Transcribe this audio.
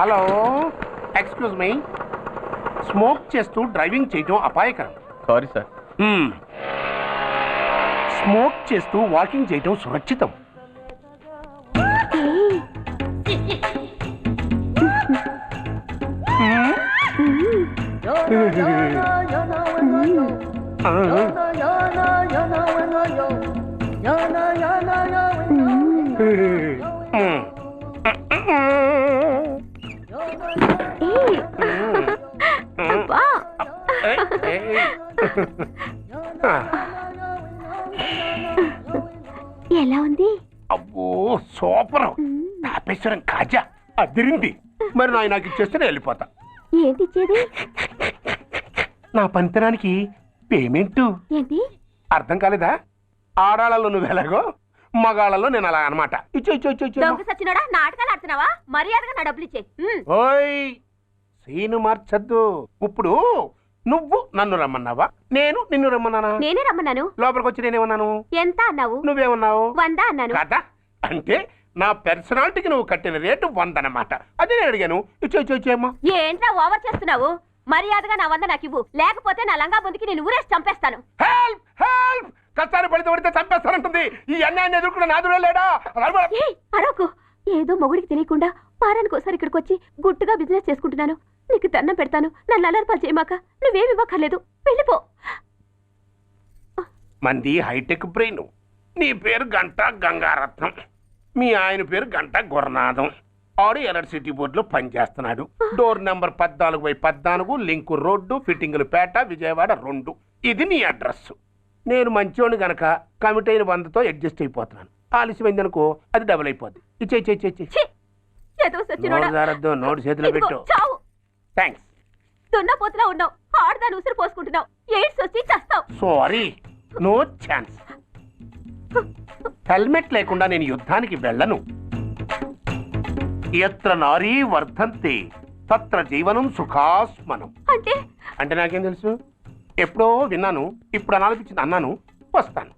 Hello, excuse me. Smoke చేస్తూ driving చేయడం అపాయకరం. Sorry sir. స్మోక్ చేస్తూ వాకింగ్ చేయడం సురక్షితం. ఎలా ఉంది? అబ్బో సూపర్. తాపేశ్వరం కాజా అదిరింది. మరి నాకు ఇచ్చేస్తే నేను వెళ్ళిపోతా. ఏంటి ఇచ్చేది? నా పంతనానికి పేమెంట్. ఏంటి అర్థం కాలేదా? ఆడాళ్ళలో నువ్వు ఎలాగో, మగాళ్ళలో నేను అలా అనమాట. దొంగ సచ్చినోడా, నాటకాలు ఆడుతున్నావా? మర్యాదగా నా డబ్బులు ఇచ్చే. ఓయ్ సీను మార్చద్దు. ఇప్పుడు నువ్వు నన్ను రమ్మన్నావా, నేను నిన్ను రమ్మన్నానా? నేనే రమ్మన్నాను. లోపలికి వచ్చి నేనేమన్నాను? ఎంత అన్నావు? నువ్వేమన్నావు? 100 అన్నాను. కదా, అంటే నా పర్సనాలిటీకి నువ్వు కట్టిన రేటు 100 అన్నమాట. అదే నేను అడిగాను. ఇచ్చేమ్మా. ఏంట్రా ఓవర్ చేస్తున్నావు? మర్యాదగా నా 100 నాకు ఇవ్వు, లేకపోతే నా లంగా బొందికి నేను ఊరేసి చంపేస్తాను. Help help. కష్టాన్ని పడితే చంపేస్తానంటుంది. ఈ అన్యాయాన్ని ఎదుర్కొన్న నాదుడే లేడా? అరవకు. ఏదో మొగుడికి తెలియకుండా వారానికి ఒకసారి ఇక్కడికి వచ్చి గుట్టుగా బిజినెస్ చేసుకుంటున్నాను. నీకు దండం పెడతాను, నన్ను అలర్పాలు చేయమాక. నువ్వేమి ఇవ్వక్కర్లేదు, వెళ్ళిపో. మంది హైటెక్ బ్రెయిన్. నీ పేరు గంటా గంగారత్నం, మీ ఆయన పేరు గంటా గురునాథం. ఆడు ఎలక్ట్రిసిటీ బోర్డులో పనిచేస్తున్నాడు. డోర్ నెంబర్ 14/14, లింకు రోడ్డు, ఫిట్టింగులు పేట, విజయవాడ 2. ఇది నీ అడ్రస్. నేను మంచోని గనక కమిట్ అయిన 100తో అడ్జస్ట్ అయిపోతున్నాను. ఆలస్యమైంది అనుకో, అది డబుల్ అయిపోద్ది. నోటు చేతిలో పెట్టు. థ్యాంక్స్. దున్నపోతులా ఉన్నావు, ఆడదాని ఉసురు పోసుకుంటున్నావు. ఎయిడ్స్ వచ్చి చస్తావు. Sorry, no chance. హెల్మెట్ లేకుండా నేను యుద్ధానికి వెళ్ళను. ఎత్ర నారీ వర్ధంతే తత్ర జీవనం సుఖాస్మనం. అంటే నాకేం తెలుసు? ఎప్పుడో విన్నాను, ఇప్పుడు అనాలనిపించింది అన్నాను. వస్తాను.